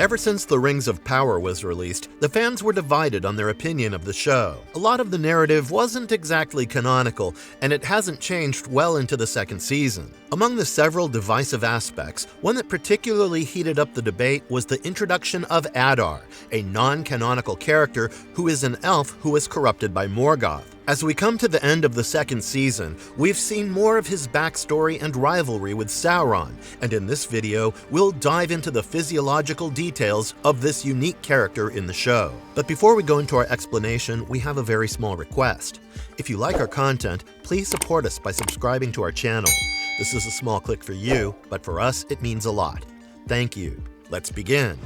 Ever since The Rings of Power was released, the fans were divided on their opinion of the show. A lot of the narrative wasn't exactly canonical, and it hasn't changed well into the second season. Among the several divisive aspects, one that particularly heated up the debate was the introduction of Adar, a non-canonical character who is an elf who was corrupted by Morgoth. As we come to the end of the second season, we've seen more of his backstory and rivalry with Sauron, and in this video, we'll dive into the physiological details of this unique character in the show. But before we go into our explanation, we have a very small request. If you like our content, please support us by subscribing to our channel. This is a small click for you, but for us, it means a lot. Thank you. Let's begin.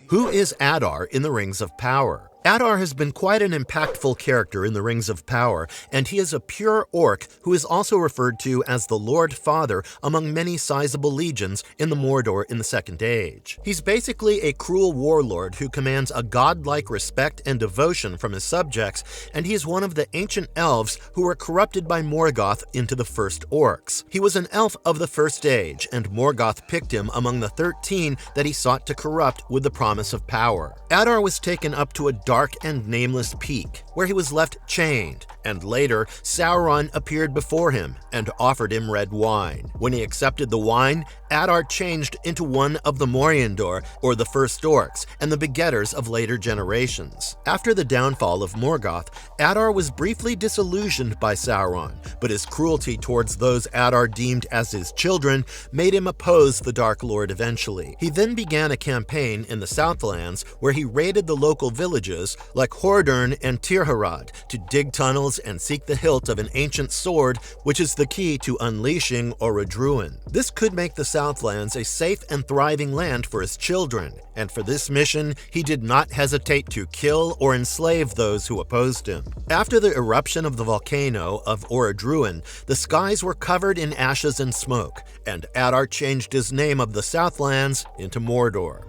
Who is Adar in the Rings of Power? Adar has been quite an impactful character in the Rings of Power, and he is a pure orc who is also referred to as the Lord Father among many sizable legions in the Mordor in the Second Age. He's basically a cruel warlord who commands a godlike respect and devotion from his subjects, and he is one of the ancient elves who were corrupted by Morgoth into the first orcs. He was an elf of the First Age, and Morgoth picked him among the 13 that he sought to corrupt with the promise of power. Adar was taken up to a dark and nameless peak, where he was left chained, and later Sauron appeared before him and offered him red wine. When he accepted the wine, Adar changed into one of the Moriandor, or the first orcs, and the begetters of later generations. After the downfall of Morgoth, Adar was briefly disillusioned by Sauron, but his cruelty towards those Adar deemed as his children made him oppose the Dark Lord eventually. He then began a campaign in the Southlands where he raided the local villages like Horrendous and Tirharad to dig tunnels and seek the hilt of an ancient sword, which is the key to unleashing Orodruin. This could make the Southlands a safe and thriving land for his children, and for this mission, he did not hesitate to kill or enslave those who opposed him. After the eruption of the volcano of Orodruin, the skies were covered in ashes and smoke, and Adar changed his name of the Southlands into Mordor.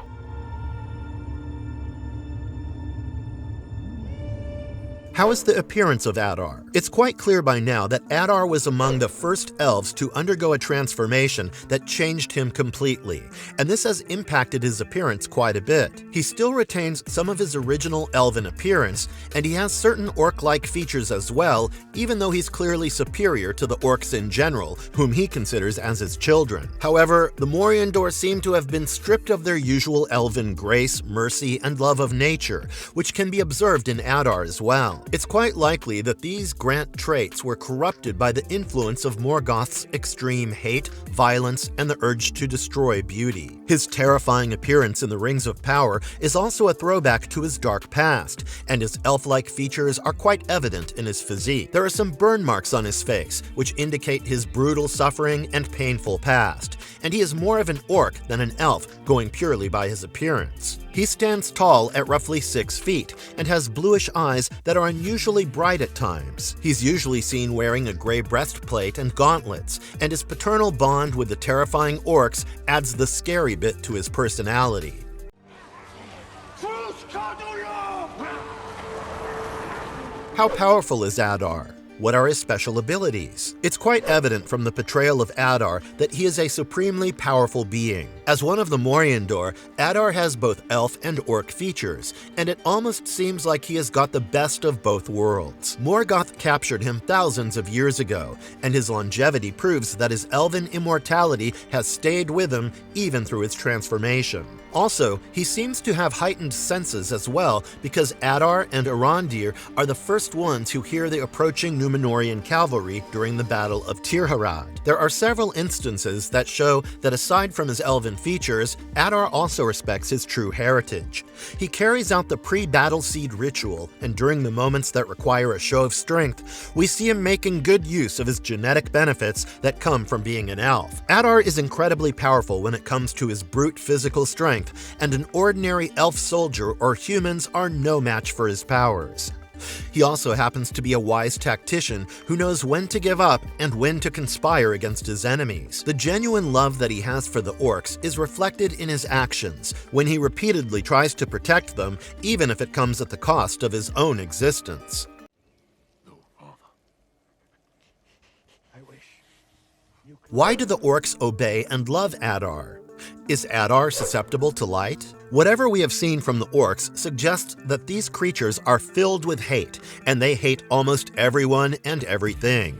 How is the appearance of Adar? It's quite clear by now that Adar was among the first elves to undergo a transformation that changed him completely, and this has impacted his appearance quite a bit. He still retains some of his original elven appearance, and he has certain orc-like features as well, even though he's clearly superior to the orcs in general, whom he considers as his children. However, the Moriandor seem to have been stripped of their usual elven grace, mercy, and love of nature, which can be observed in Adar as well. It's quite likely that these Grant traits were corrupted by the influence of Morgoth's extreme hate, violence, and the urge to destroy beauty. His terrifying appearance in the Rings of Power is also a throwback to his dark past, and his elf-like features are quite evident in his physique. There are some burn marks on his face, which indicate his brutal suffering and painful past, and he is more of an orc than an elf, going purely by his appearance. He stands tall at roughly 6 feet and has bluish eyes that are unusually bright at times. He's usually seen wearing a gray breastplate and gauntlets, and his paternal bond with the terrifying orcs adds the scary bit to his personality. How powerful is Adar? What are his special abilities? It's quite evident from the portrayal of Adar that he is a supremely powerful being. As one of the Moriandor, Adar has both elf and orc features, and it almost seems like he has got the best of both worlds. Morgoth captured him thousands of years ago, and his longevity proves that his elven immortality has stayed with him even through his transformation. Also, he seems to have heightened senses as well, because Adar and Arondir are the first ones who hear the approaching Númenórean cavalry during the Battle of Tirharad. There are several instances that show that aside from his elven features, Adar also respects his true heritage. He carries out the pre-battle seed ritual, and during the moments that require a show of strength, we see him making good use of his genetic benefits that come from being an elf. Adar is incredibly powerful when it comes to his brute physical strength, and an ordinary elf soldier or humans are no match for his powers. He also happens to be a wise tactician who knows when to give up and when to conspire against his enemies. The genuine love that he has for the orcs is reflected in his actions, when he repeatedly tries to protect them, even if it comes at the cost of his own existence. No, Father. I wish Why do the orcs obey and love Adar? Is Adar susceptible to light? Whatever we have seen from the orcs suggests that these creatures are filled with hate, and they hate almost everyone and everything.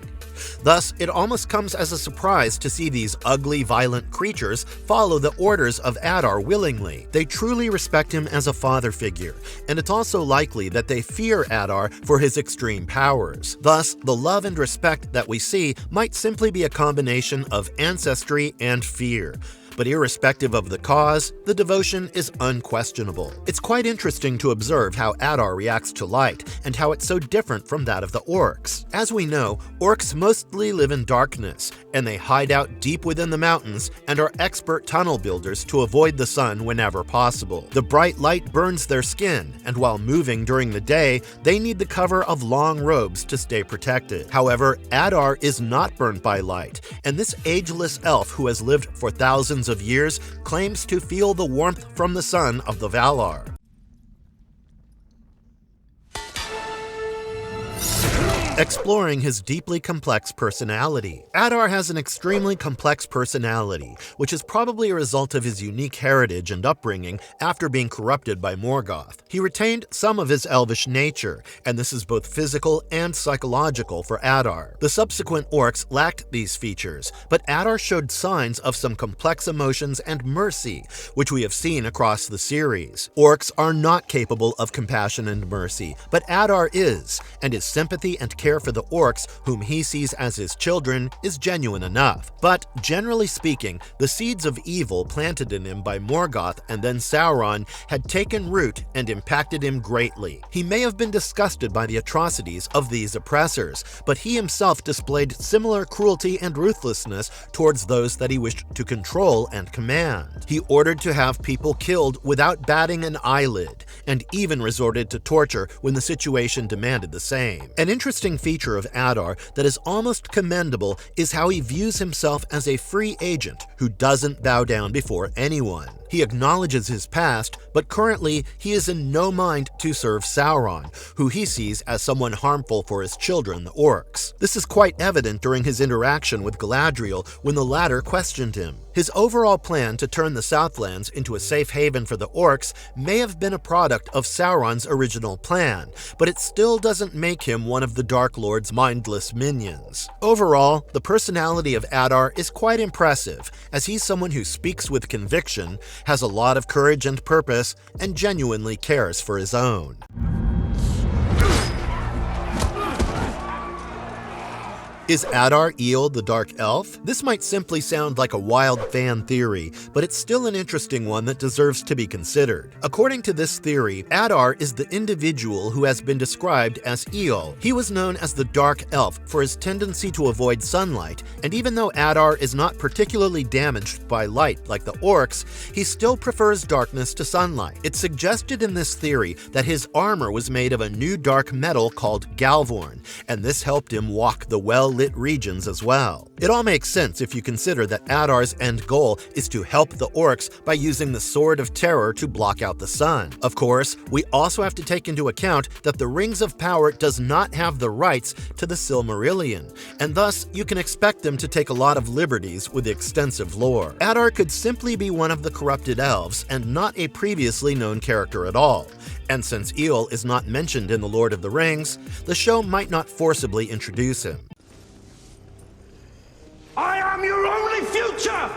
Thus, it almost comes as a surprise to see these ugly, violent creatures follow the orders of Adar willingly. They truly respect him as a father figure, and it's also likely that they fear Adar for his extreme powers. Thus, the love and respect that we see might simply be a combination of ancestry and fear. But irrespective of the cause, the devotion is unquestionable. It's quite interesting to observe how Adar reacts to light, and how it's so different from that of the orcs. As we know, orcs mostly live in darkness, and they hide out deep within the mountains and are expert tunnel builders to avoid the sun whenever possible. The bright light burns their skin, and while moving during the day, they need the cover of long robes to stay protected. However, Adar is not burned by light, and this ageless elf who has lived for thousands of years claims to feel the warmth from the sun of the Valar. Exploring his deeply complex personality. Adar has an extremely complex personality, which is probably a result of his unique heritage and upbringing after being corrupted by Morgoth. He retained some of his elvish nature, and this is both physical and psychological for Adar. The subsequent orcs lacked these features, but Adar showed signs of some complex emotions and mercy, which we have seen across the series. Orcs are not capable of compassion and mercy, but Adar is, and his sympathy and care for the orcs, whom he sees as his children, is genuine enough. But generally speaking, the seeds of evil planted in him by Morgoth and then Sauron had taken root and impacted him greatly. He may have been disgusted by the atrocities of these oppressors, but he himself displayed similar cruelty and ruthlessness towards those that he wished to control and command. He ordered to have people killed without batting an eyelid, and even resorted to torture when the situation demanded the same. An interesting feature of Adar that is almost commendable is how he views himself as a free agent who doesn't bow down before anyone. He acknowledges his past, but currently he is in no mind to serve Sauron, who he sees as someone harmful for his children, the orcs. This is quite evident during his interaction with Galadriel when the latter questioned him. His overall plan to turn the Southlands into a safe haven for the orcs may have been a product of Sauron's original plan, but it still doesn't make him one of the Dark Lord's mindless minions. Overall, the personality of Adar is quite impressive, as he's someone who speaks with conviction, has a lot of courage and purpose, and genuinely cares for his own. Is Adar Eel the Dark Elf? This might simply sound like a wild fan theory, but it's still an interesting one that deserves to be considered. According to this theory, Adar is the individual who has been described as Eel. He was known as the Dark Elf for his tendency to avoid sunlight, and even though Adar is not particularly damaged by light like the orcs, he still prefers darkness to sunlight. It's suggested in this theory that his armor was made of a new dark metal called Galvorn, and this helped him walk the well-lit regions as well. It all makes sense if you consider that Adar's end goal is to help the orcs by using the Sword of Terror to block out the sun. Of course, we also have to take into account that the Rings of Power does not have the rights to the Silmarillion, and thus you can expect them to take a lot of liberties with the extensive lore. Adar could simply be one of the corrupted elves and not a previously known character at all. And since Eel is not mentioned in The Lord of the Rings, the show might not forcibly introduce him. I am your only future!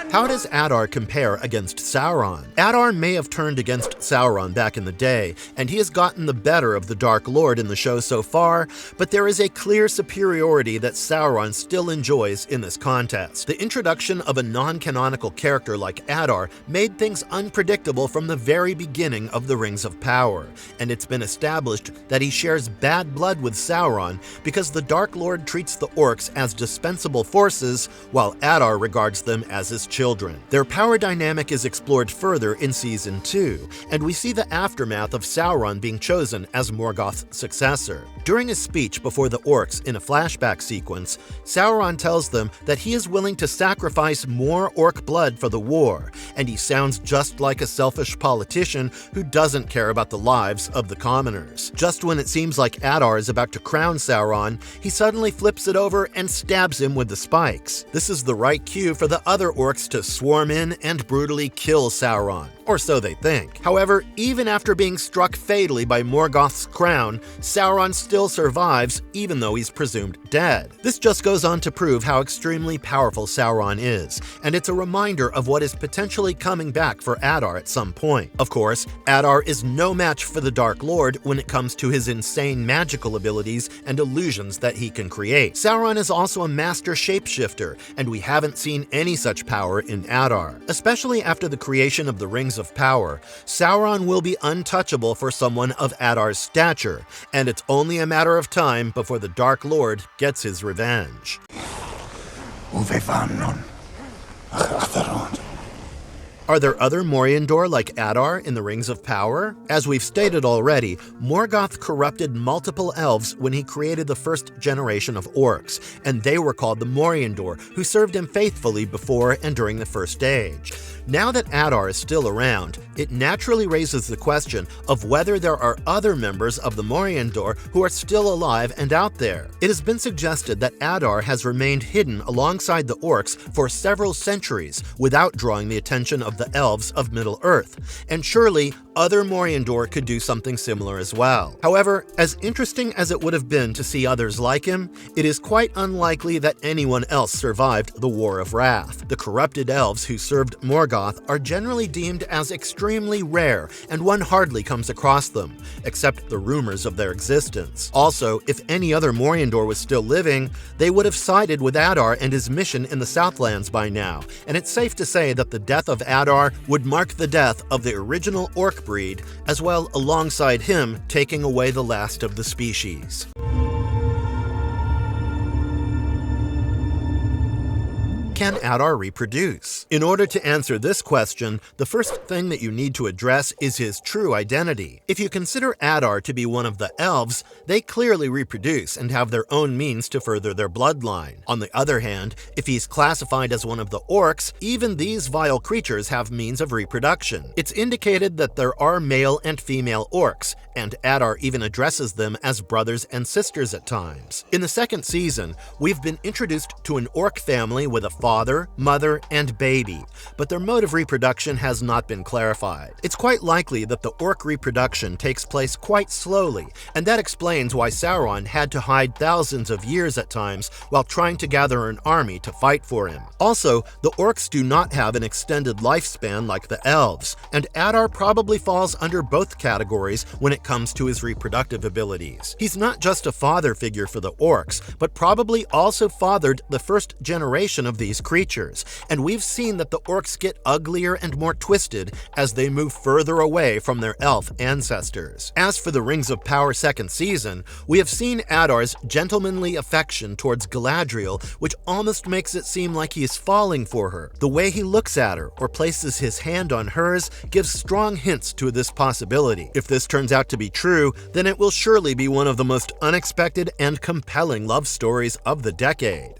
How does Adar compare against Sauron? Adar may have turned against Sauron back in the day, and he has gotten the better of the Dark Lord in the show so far, but there is a clear superiority that Sauron still enjoys in this contest. The introduction of a non-canonical character like Adar made things unpredictable from the very beginning of the Rings of Power, and it's been established that he shares bad blood with Sauron because the Dark Lord treats the orcs as dispensable forces, while Adar regards them as his children. Their power dynamic is explored further in Season 2, and we see the aftermath of Sauron being chosen as Morgoth's successor. During a speech before the orcs in a flashback sequence, Sauron tells them that he is willing to sacrifice more orc blood for the war, and he sounds just like a selfish politician who doesn't care about the lives of the commoners. Just when it seems like Adar is about to crown Sauron, he suddenly flips it over and stabs him with the spikes. This is the right cue for the other orcs to swarm in and brutally kill Sauron. Or so they think. However, even after being struck fatally by Morgoth's crown, Sauron still survives even though he's presumed dead. This just goes on to prove how extremely powerful Sauron is, and it's a reminder of what is potentially coming back for Adar at some point. Of course, Adar is no match for the Dark Lord when it comes to his insane magical abilities and illusions that he can create. Sauron is also a master shapeshifter, and we haven't seen any such power in Adar. Especially after the creation of the Rings of Power, Sauron will be untouchable for someone of Adar's stature, and it's only a matter of time before the Dark Lord gets his revenge. Are there other Moriandor like Adar in the Rings of Power? As we've stated already, Morgoth corrupted multiple elves when he created the first generation of orcs, and they were called the Moriandor, who served him faithfully before and during the First Age. Now that Adar is still around, it naturally raises the question of whether there are other members of the Moriandor who are still alive and out there. It has been suggested that Adar has remained hidden alongside the orcs for several centuries without drawing the attention of the elves of Middle-earth, and surely other Moriandor could do something similar as well. However, as interesting as it would have been to see others like him, it is quite unlikely that anyone else survived the War of Wrath. The corrupted elves who served Morgoth are generally deemed as extremely rare, and one hardly comes across them, except the rumors of their existence. Also, if any other Moriandor was still living, they would have sided with Adar and his mission in the Southlands by now, and it's safe to say that the death of Adar would mark the death of the original orc breed, as well alongside him taking away the last of the species. Can Adar reproduce? In order to answer this question, the first thing that you need to address is his true identity. If you consider Adar to be one of the elves, they clearly reproduce and have their own means to further their bloodline. On the other hand, if he's classified as one of the orcs, even these vile creatures have means of reproduction. It's indicated that there are male and female orcs, and Adar even addresses them as brothers and sisters at times. In the second season, we've been introduced to an orc family with a father, mother, and baby, but their mode of reproduction has not been clarified. It's quite likely that the orc reproduction takes place quite slowly, and that explains why Sauron had to hide thousands of years at times while trying to gather an army to fight for him. Also, the orcs do not have an extended lifespan like the elves, and Adar probably falls under both categories when it comes to his reproductive abilities. He's not just a father figure for the orcs, but probably also fathered the first generation of these creatures, and we've seen that the orcs get uglier and more twisted as they move further away from their elf ancestors. As for the Rings of Power second season, we have seen Adar's gentlemanly affection towards Galadriel, which almost makes it seem like he is falling for her. The way he looks at her or places his hand on hers gives strong hints to this possibility. If this turns out to be true, then it will surely be one of the most unexpected and compelling love stories of the decade.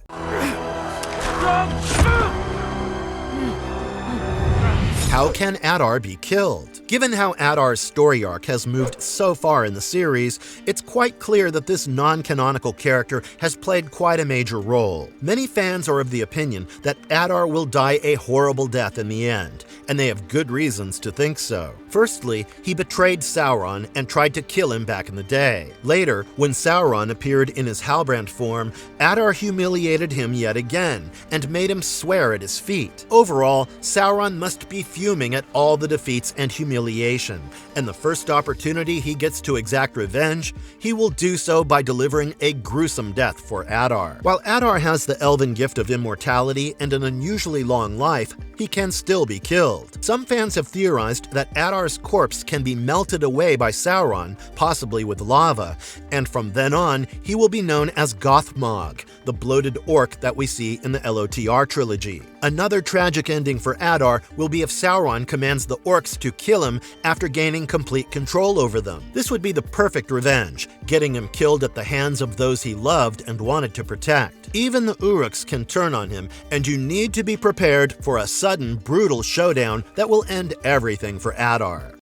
How can Adar be killed? Given how Adar's story arc has moved so far in the series, it's quite clear that this non-canonical character has played quite a major role. Many fans are of the opinion that Adar will die a horrible death in the end, and they have good reasons to think so. Firstly, he betrayed Sauron and tried to kill him back in the day. Later, when Sauron appeared in his Halbrand form, Adar humiliated him yet again and made him swear at his feet. Overall, Sauron must be fuming at all the defeats and humiliation, and the first opportunity he gets to exact revenge, he will do so by delivering a gruesome death for Adar. While Adar has the elven gift of immortality and an unusually long life, he can still be killed. Some fans have theorized that Adar's corpse can be melted away by Sauron, possibly with lava, and from then on, he will be known as Gothmog, the bloated orc that we see in the LOTR trilogy. Another tragic ending for Adar will be if Sauron commands the orcs to kill him after gaining complete control over them. This would be the perfect revenge, getting him killed at the hands of those he loved and wanted to protect. Even the Uruks can turn on him, and you need to be prepared for a sudden, brutal showdown that will end everything for Adar.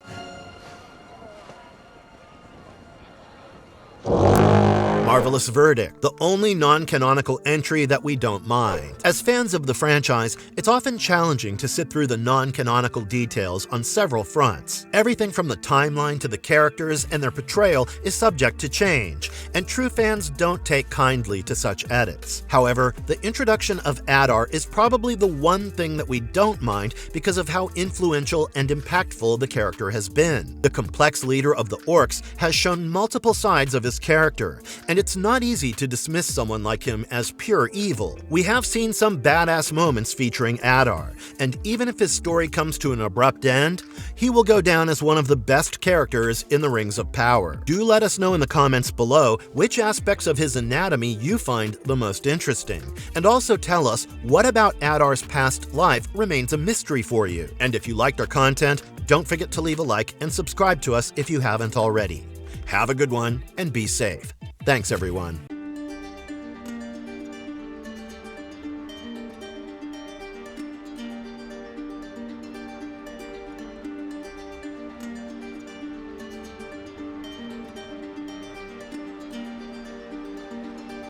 Marvelous Verdict, the only non-canonical entry that we don't mind. As fans of the franchise, it's often challenging to sit through the non-canonical details on several fronts. Everything from the timeline to the characters and their portrayal is subject to change, and true fans don't take kindly to such edits. However, the introduction of Adar is probably the one thing that we don't mind because of how influential and impactful the character has been. The complex leader of the orcs has shown multiple sides of his character, and it's not easy to dismiss someone like him as pure evil. We have seen some badass moments featuring Adar, and even if his story comes to an abrupt end, he will go down as one of the best characters in the Rings of Power. Do let us know in the comments below which aspects of his anatomy you find the most interesting, and also tell us what about Adar's past life remains a mystery for you. And if you liked our content, don't forget to leave a like and subscribe to us if you haven't already. Have a good one and be safe. Thanks, everyone.